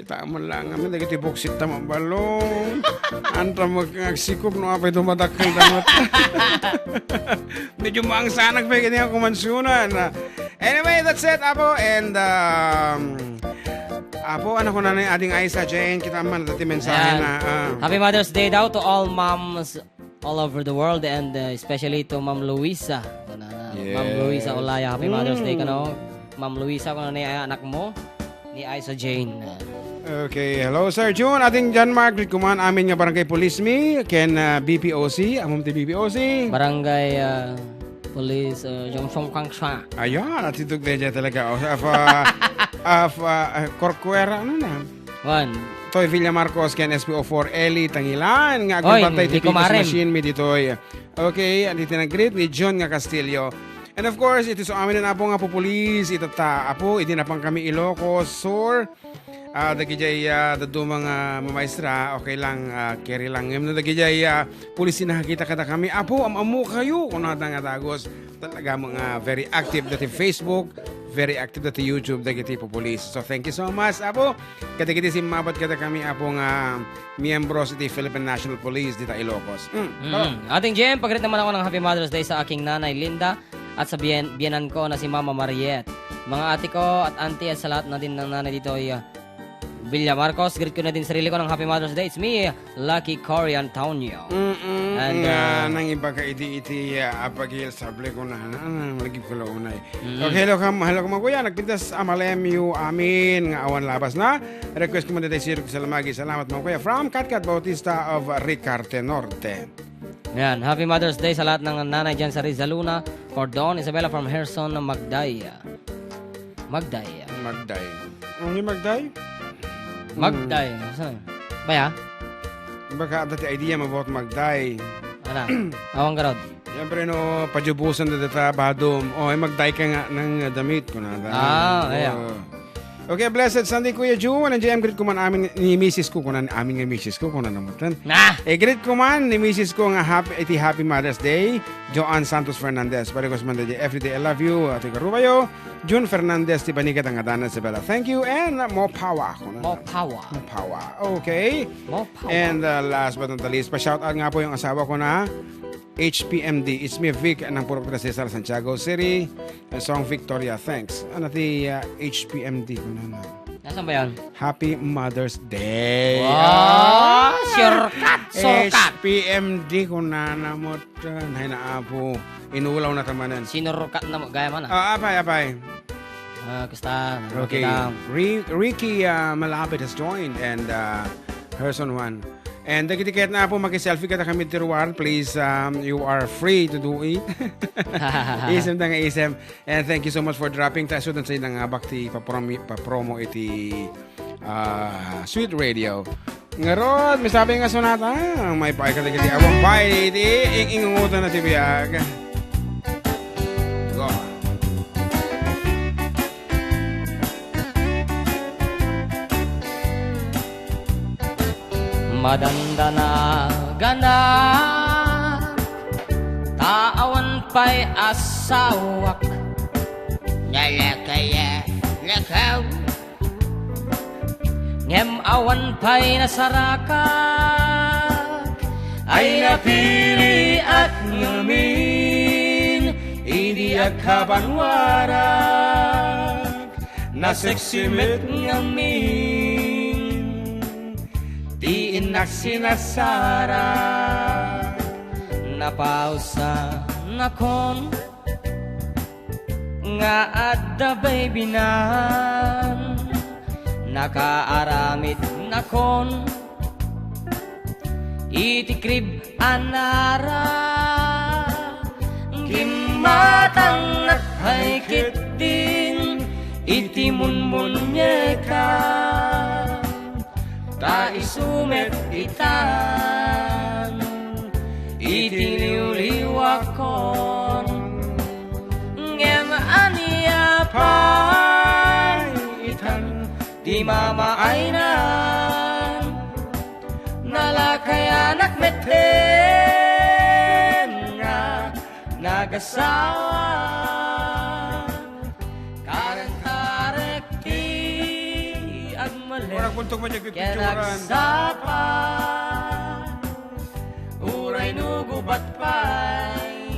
Kita mo lang, amin, dagiti buksit tama balong. Anta magsikop no apay tumadakil damot. Medyo maangsanag pa ganyan kumansyunan. Anyway, that's it, Apo. And, Apo, ano ko na yung ating Aisa Jane, kita man dati mensahe na. Happy Mother's Day daw to all moms all over the world and especially to Ma'am Luisa. Yes. Ma'am Luisa Olaya, Happy Mother's Day ka no. Ma'am Luisa, kung ano na anak mo, ni Aisa Jane. Okay, hello Sir June. Ating John Mark, kuman amin nga barangay Police Me, ken BPOC, amom ti BPOC. Barangay Police Jongsong Kangsha. Ayan, at itog deja talaga. Corcuera, ano na? One. Toy Villa Marcos, ken SPO4, Eli Tangilan, nga Oy, agpatay ti hindi ko Picos marim. Machine, mi ditoy. Okay, andito na greet ni John nga Castillo. And of course, ito sa amin na po nga po police, itata apo, hindi na pang kami Ilocos, Sur. Dagijay dadu mga mamaestra, okay lang, carry lang. Ngayon dagijay pulis nakakita kada kami. Apo, amamu kayo. Kung nga dagos, talaga mga very active dati Facebook, very active dati YouTube, dagiti po police. So thank you so much, Apo. Kadagiti simabat kada kami, Apo nga miyembro sa Philippine National Police dita Ilocos. Ating GM, pagrit naman ako ng Happy Mother's Day sa aking nanay Linda at sa biyanan ko na si Mama Mariette. Mga ate ko at auntie at sa lahat na din ng nanay dito ay Villa Marcos, greet ko na din sarili ko ng Happy Mother's Day. It's me, Lucky Cory Antonio. And nang iba ka iti apagil sable ko na lagi ko launay. Okay, hello ka maguya. Nagpintas amalem yu amin nga awan labas na. Request ko man dito sirok sa lamagi. Salamat mga kuya. From Katkat Bautista of Ricarte Norte. Yan, Happy Mother's Day sa lahat ng nanay dyan sa Rizaluna, Cordon, Isabella from Herson, Magday. Magday. Ang Magday? Magday. Saan? Baya? Baka dati idea about Magday. Ano? Awang garod. Siyempre no, pajubusan na data badom. Ay Magday ka nga ng damit ko na. Ayan. Okay, blessed Sunday Kuya June. Nandiyan greet ko man amin ni Mrs. ko. Kunan amin nga Mrs. ko. Kunan namutan. Greet ko man ni Mrs. ko nga happy Mother's Day. Joanne Santos Fernandez. Parikos man day. Everyday I love you. Ati Karubayo. June Fernandez. Ti banikat ang adanan sa Bella. Thank you and more power. More power. More power. Okay. More power. And last but not the least, pa-shout out nga po yung asawa ko na HPMD. It's me, Vic, ng Puro Cesar, Santiago City. Song Victoria, thanks. Ano ti HPMD ko na. Nasaan ba yan? Happy Mother's Day. Wow! Shortcut! HPMD ko na namot. Hay na po. Inulaw na tamanan. Sinurkat na mo. Gaya man Apay. Kusta? Okay. Ricky Malapit has joined and Herson 1. And dagiti-ket na po mag-selfie kada kami tiruan. Please, you are free to do it. Isem na nga isem. And thank you so much for dropping. Tayo doon sa inang bakti pa-promo iti Sweet Radio. Ngarod, may sabi nga sonata. May paay ka dagiti awang paay iti ingungutan na tibiyag. Go. Madanda na gana taawan pa'y asawak nalakaya lakaw ngem awan pa'y nasarakak ay napili at ngamin hindi akabanwarag naseksimit ngamin di inak sinasara napausa nakon nga adda baby nan nakaaramid nakon itikrib anara gimatang nakhaykit din itimunmunyeka ta isumet itan itiliwliwakon ngem aniya pay itan di mamaainan nalakayanak meten nga nagasawa karek-karek ti agmal Orang puntong man yung Kaya pipicturan. nagsapa uray nugubat pa'y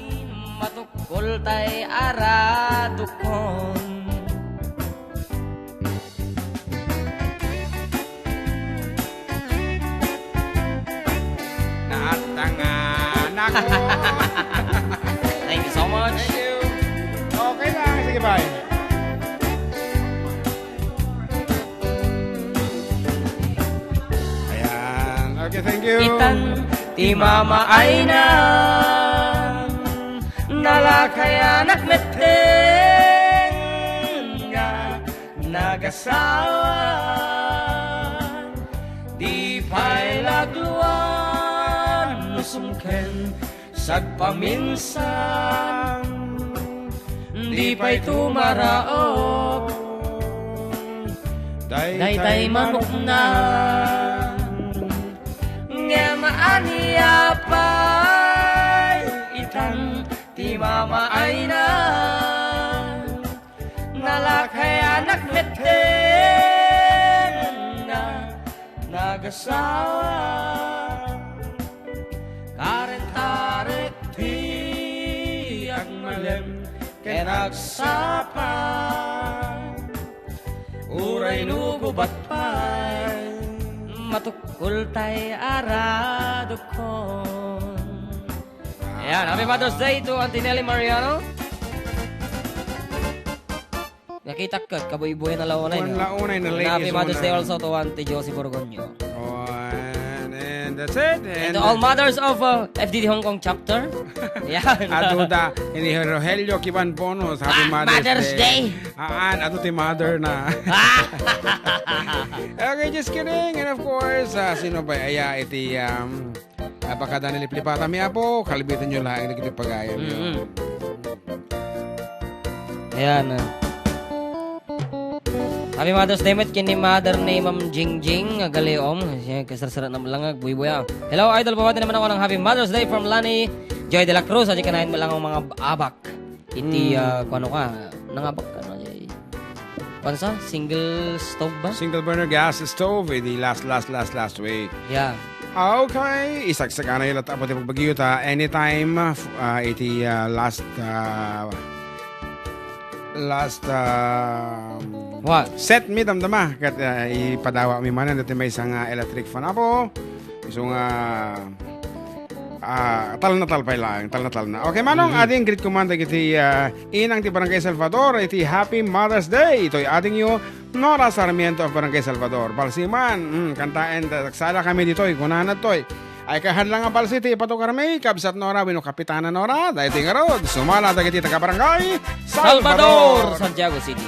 matukol tay aradukon. Natangan ako. Thank you so much. Thank you. Okay lang. Sige, bye. Ayan. Okay, thank you. Itan ti mama ay na nalakay anak meteng nga nagasawa di pa'y lagluan nusungken sagpaminsan di pa'y tumaraok daytay manok na nga maaniya pa'y itang ti mama ay na nalakay anak meten na nagasawa karen-tarik ti agmalem kaya nagsapa uray nugubat pa'y matukul tay aradukon. Ayan, happy Mother's Day to Auntie Nelly Mariano. Nakita ka, kabuy-buhay na launay. Buwan launay na ladies. Happy Mother's Day una. also to Auntie Josie Borgonio. Oh, and that's it. And to all mothers of FDD Hong Kong chapter. Yan. Aduda, ini Rogelio Kiban Bonos. Happy Mother's Day. Ato ti mother na. Okay, just kidding. And of course, sino ba? Aya, iti, baka na niliplipata mi apo, kalibitan nyo lang, nagkipagayan nyo. Ayan. Happy Mother's Day met kini mother ni Ma'am Jingjing Galeom. Siya kasarsarat na malangag buy-buya. Hello idol, pabati naman ako ng Happy Mother's Day from Lani Joy de la Cruz. Adi kanahin mo lang ang mga abak. Iti kuano ka, nangabak ka no jay. Pansa single stove ba? Single burner gas stove, the last week. Yeah. Okay, isagsaga na yung latapot yung pagbagyo ta anytime iti last What? set mi damdama kat ipadawa mi manan dati may isang electric fan apo isang tal na tal na okay manong ating great command iti inang ti Barangay Salvador iti Happy Mother's Day ito'y ating yo Nora Sarmiento of Barangay Salvador balsiman kantaen taksala kami dito'y kunahan to'y ay kahadlang ang balsiti patukarami kabsat Nora wino kapitana Nora dahil tingarod sumala dagiti taga Barangay Salvador, Santiago City.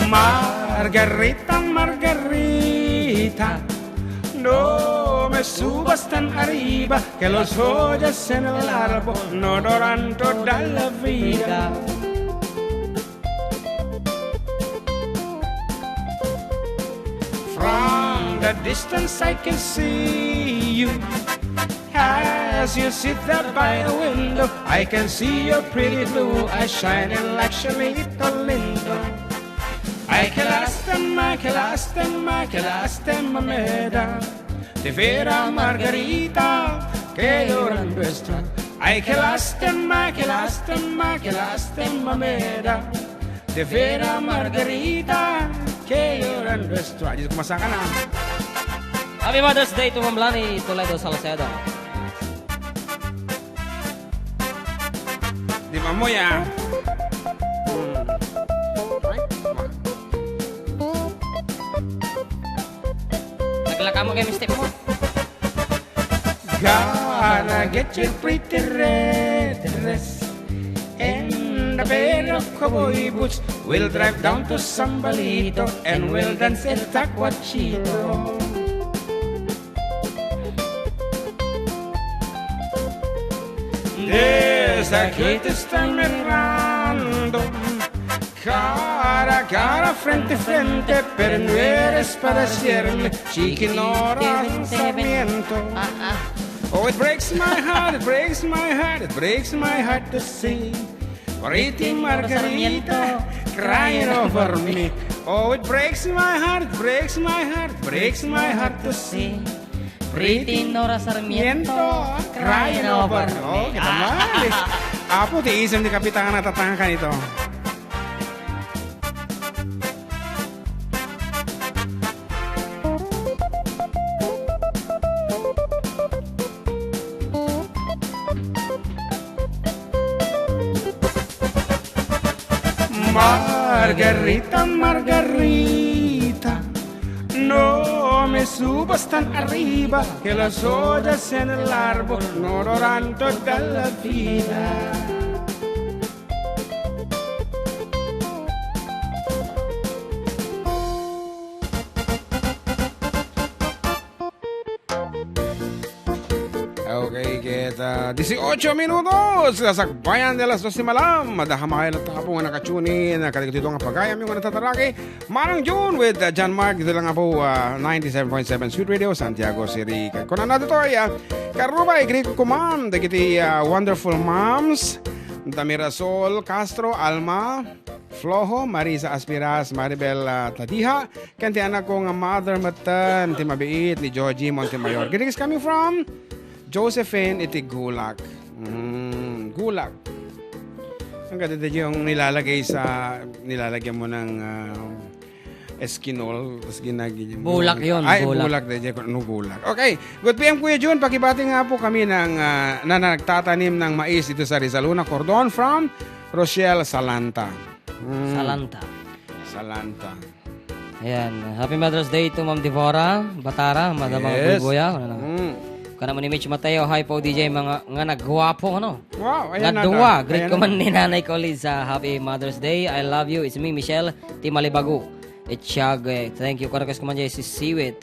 Margarita, Margarita, no me subas tan arriba que los joyas en el árbol no duran toda la vida. From the distance I can see you as you sit there by the window. I can see your pretty blue eyes shining like Shalita Lindo. Ay que lástima, mameda, de vera Margarita, que llorando está. Ay que lástima, mameda, de vera Margarita, que llorando está. Jadi kumasakan na. Happy Mother's Day to Ma'am Lani Toledo Salcedo. Di mamoya. Naglaka mo kay mistake mo. Gotta get your pretty red dress and a pair of cowboy boots. We'll drive down to Sambalito and we'll dance el tacuachito. Desde aquí te están mirando, cara cara frente a frente, pero no eres para siempre, Chiquinora Sarmiento. Oh, it breaks my heart, it breaks my heart, it breaks my heart to see Pretty Margarita crying over me. Oh, it breaks my heart, it breaks my heart, it breaks my heart to see Pretty Nora Sarmiento crying over Oh, me. kita mali. Apo, tiisam ni Kapitan na tatangkan ito. Margarita, Margarita, no me subas tan arriba, que las ollas en el árbol no duran toda la vida. Okay, kita 18 minutos sa sakbayan de las 12 malam. Madahamay lang po nga nakachunin. Kaligitito nga pagayam yung natataraki. Manang June with John Mark. Dito lang nga po 97.7 Sweet Radio, Santiago City. Kung ano dito ay Karubay, Greek Kuman. Dagiti Wonderful Moms. Damirasol Castro, Alma Flojo, Marisa Aspiras, Maribel Tadiha. Kanti anak ko nga Mother Matan, Timabiit, ni Georgie Montemayor. Greetings coming from Josephine Itigulak. Gulak. Ang ganda yung nilalagyan mo ng eskinol, tapos ginagin mo. Bulak yun, Ay, bulak. Gulak. Okay, good PM Kuya Jun. Pakibati nga po kami ng, na nagtatanim ng mais dito sa Rizaluna, Cordon from Rochelle Salanta. Salanta. Ayan. Happy Mother's Day to Ma'am Devora Batara, Madam Yes. Buya. Kana mo ni Mitch Mateo, hi po DJ, mga nga nagwapo, ano? Wow, ayan na. Nagduwa. Great Ayan ko man na. ni Nanay Colleen sa Happy Mother's Day. I love you. It's me, Michelle Timalibago. Itsyag. Thank you. Karakas ko man dyan si Siwit.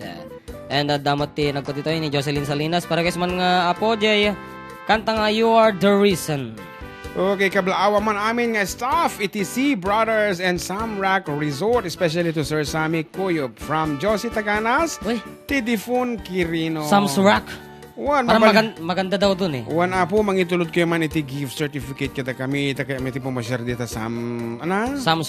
And damat nagpatito ni Jocelyn Salinas. Para kas man nga apo dyan, kanta nga You Are The Reason. Okay, kablaawa man amin nga staff, ETC Brothers and Samrak Resort, especially to Sir Sammy Kuyop from Josie Taganas, Uy, Tidifun Quirino. Samsurak. Wan, Parang maganda daw dun eh. Wan apo, mangitulod kayo man iti gift certificate kita kami, kaya may tipo masyar dito Sam's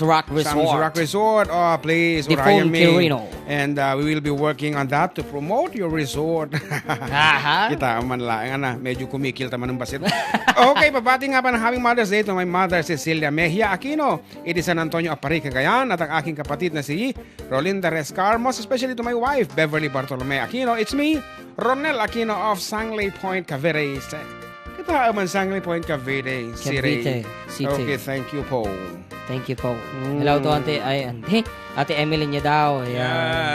Rock Resort. Sam's Rock Resort, place, Default Quirino. And we will be working on that to promote your resort. Aha. Kita man lang, medyo kumikil taman ng basit. Okay, pabati nga pa ng Happy Mother's Day to my mother, Cecilia Mejia Aquino. It is San Antonio Apari, Cagayan, at ang aking kapatid na si Rolinda Rescarmos, especially to my wife, Beverly Bartolome Aquino. It's me, Ronel Aquino of Sangley Point, Cavite. Kita man Sangley Point, Cavite City. City. Okay, thank you po. Thank you po. Hello to Ate Emily niya daw. Ayan.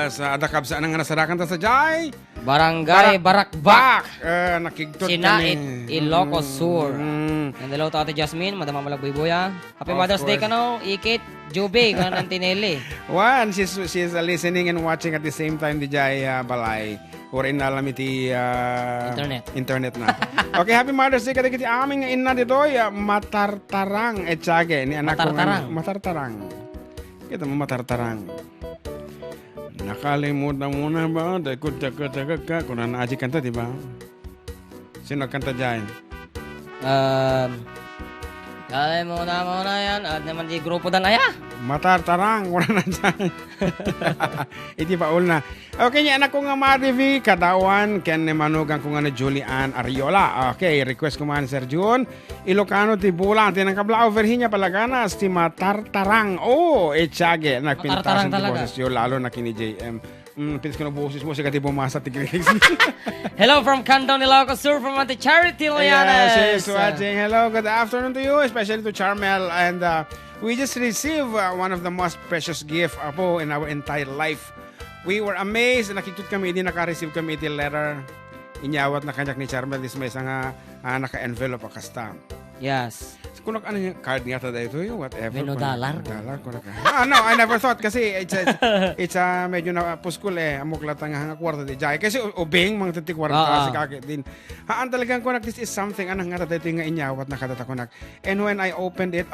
Yes, adakab sa anang nasarakan ta sa Jai. Barangay Barakbak. Nakigtot Sinait, kami. Ilocos Sur. And hello to Ate Jasmine, Madam Malagbuibuya. Happy Of Mother's Day course. ka no, Ikit, Jube, ka ng Tinelli. One, she's listening and watching at the same time di Jai Balay. Hurin na alam iti internet na. Okay, Happy Mother's Day kadagiti aming ina dito matartarang etsage ni anak ko. Matartarang. Kita mo matartarang. Nakalimutan mo na ba? Dakot kung naaji kanta, di ba? Sino kanta dyan? Kaya muna yan. At naman di grupo dan aya. Matartarang, wala na dyan. Iti paul na. Okay, niya anak ko nga Marivi, kadawan, ken manugang ko nga na Julian Ariola. Okay, request ko man Sir Jun. Ilocano ti bulang, tinang kabla overhinya palaganas, ti matartarang. Oh, etsage. Nagpintasan ti talaga. boses yun, lalo na kini JM. Pinis ko na boses mo, siya kati bumasa ti Grace. Hello from Candon, Ilocos Sur, from Ate Charity Loyanes. Yes, she's watching. Hello, good afternoon to you, especially to Charmel. And we just received one of the most precious gift po in our entire life. We were amazed. Nakikita kami, hindi naka-receive kami iti letter. Inyawat na kanyak ni Charmel. This may isang naka-envelope kasta. Yes. Kunak ano yung card nga tada ito yung whatever. $1 dollar. Kunak. No, I never thought kasi it's medyo na puskul amok latang nga kwarta di jay kasi ubing mga tati kwarta si kakit din. Haan talagang kunak this is something anang nga tada ito nga inyawat na katata kunak. And when I opened it,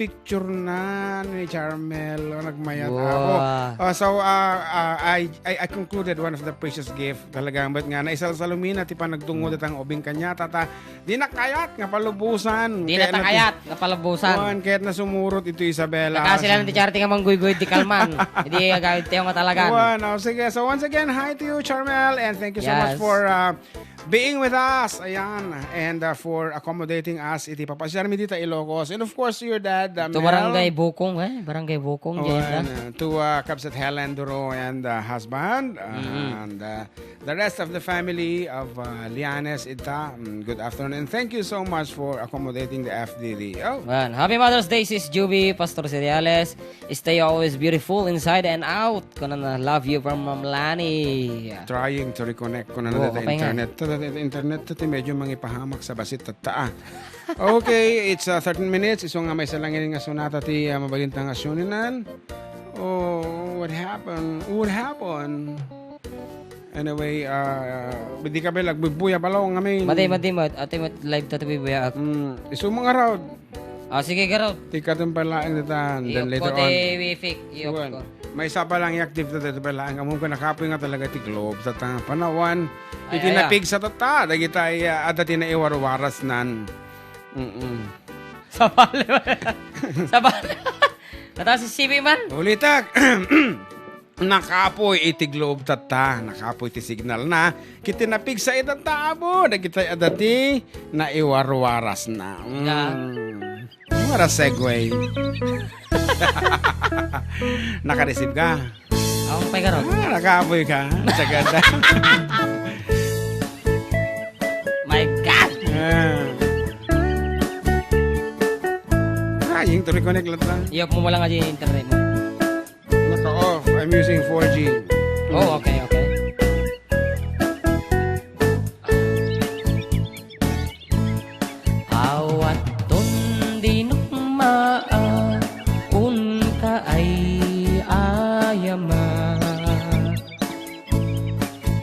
picture na ni Charmel nagmayat ako. So I concluded one of the precious gift talagang but nga na isal sa lumina ti pa nagtungod at ang ubing kanya tata di nakayat nga palubusan. Di na takayat. Napalabusan. Juan, kahit na sumurot ito Isabela. Naka sila ng Charity nga mangguy-guy di kalman. Hindi gagawin tayo nga talaga. Juan, sige. So once again, hi to you, Charmel, and thank you so much for being with us. Ayan. And for accommodating us. Iti papasyar mi dito Ilocos. And of course, to your dad, Mel. To Barangay Bukong, Barangay Bukong. To Kabsat Helen Duro and husband. And the rest of the family of Lianes, Ita. Good afternoon. And thank you so much for accommodating the FDD. Well, happy Mother's Day, sis Juby, Pastor Cereales. Stay always beautiful inside and out. Kuna love you from Ma'am Lani. Trying to reconnect ko na natin internet. Internet ito medyo mangipahamak sa basit at Okay, it's 13 minutes. Iso nga may salangin nga sunata ti mabalintang asyoninan. What happened? What happened? Anyway, hindi ka ba nagbubuya pala nga may... Mati, ate live tatabi buya. Iso mga raw. Sige, garaw. Tika itong palaang datan. Then later on. Iyok ko. May isa pa lang i-active na dito pala. Ang among ko nakapoy nga talaga ti Globe. Sa panawan. Itinapig sa tata. Dagi tayo at tinaiwar-waras nan. Sabali ba? Sabali. Nata si CB man? Ulitak. Nakapoy iti Globe tata. Nakapoy ti signal na. Kitinapig sa itataabo. Dagi tayo adati na iwar-waras na. What a segue. Naka-receive ka? Ako pa garo. Nakapoy ka. Sagada. My God! Yung to reconnect lang. Iyok mo lang nga yung internet mo. Naka-off. I'm using 4G. Oh, okay. Awat tondi nukma un ka ay ayama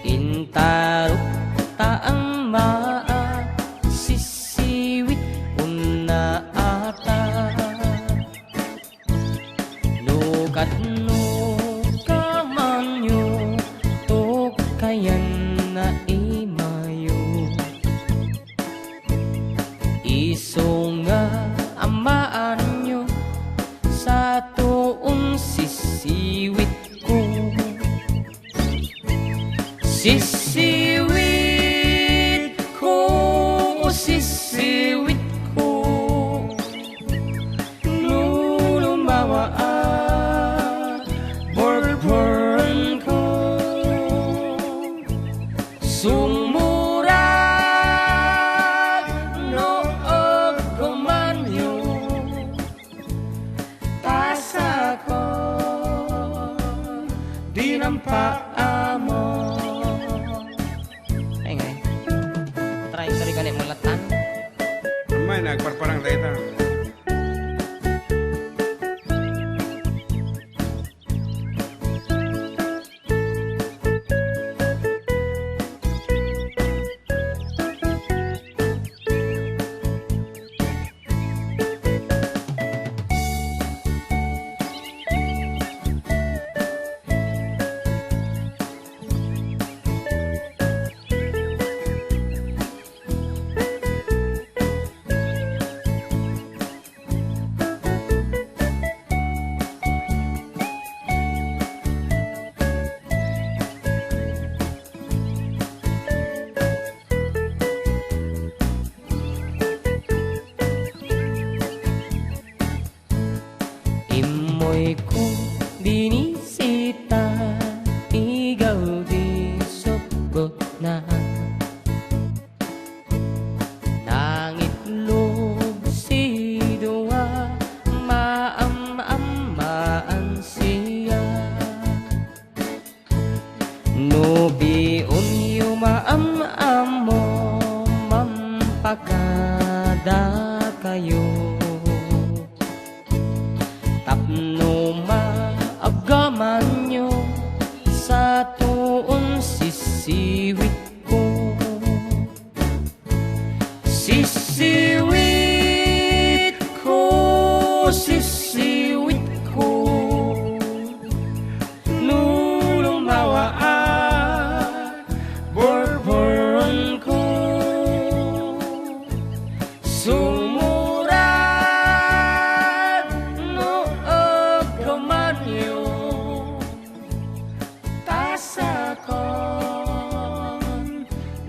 intaruk taang maa sisiwit unna ata nukat no kamanyo to kayan na imayo iso nga amaan nyo sa tuong sisiwit ko sisiwit ko sisiwit ko nulumawa burburn ko sumurag noog kumanyo tasa ko di nampaamo ay ngay try ko rin mulatan May nagparparang tayo.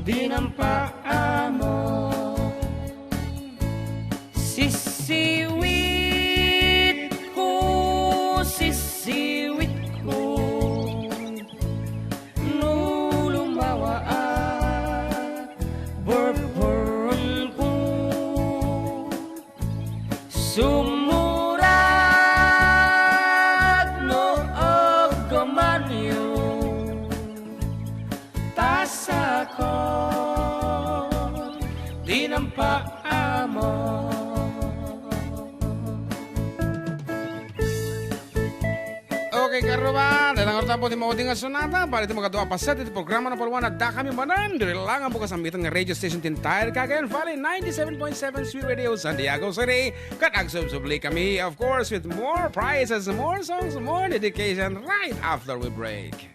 dinampaamo. Sisiwit ko, nulumawa burburon ko, sumurat no aggamanyo, tasa ko, dinampaamo. Okay, karuban. Dalang orta po di mauding nga sonata. Para ito magaduwa pa sa ito programa na palwan na da kami manan. Diri lang ang bukas amitan nga radio station Tintayar Cagayan Valley 97.7 Sweet Radio Santiago City. Katagsubsubli kami, of course, with more prizes, more songs, more dedication right after we break.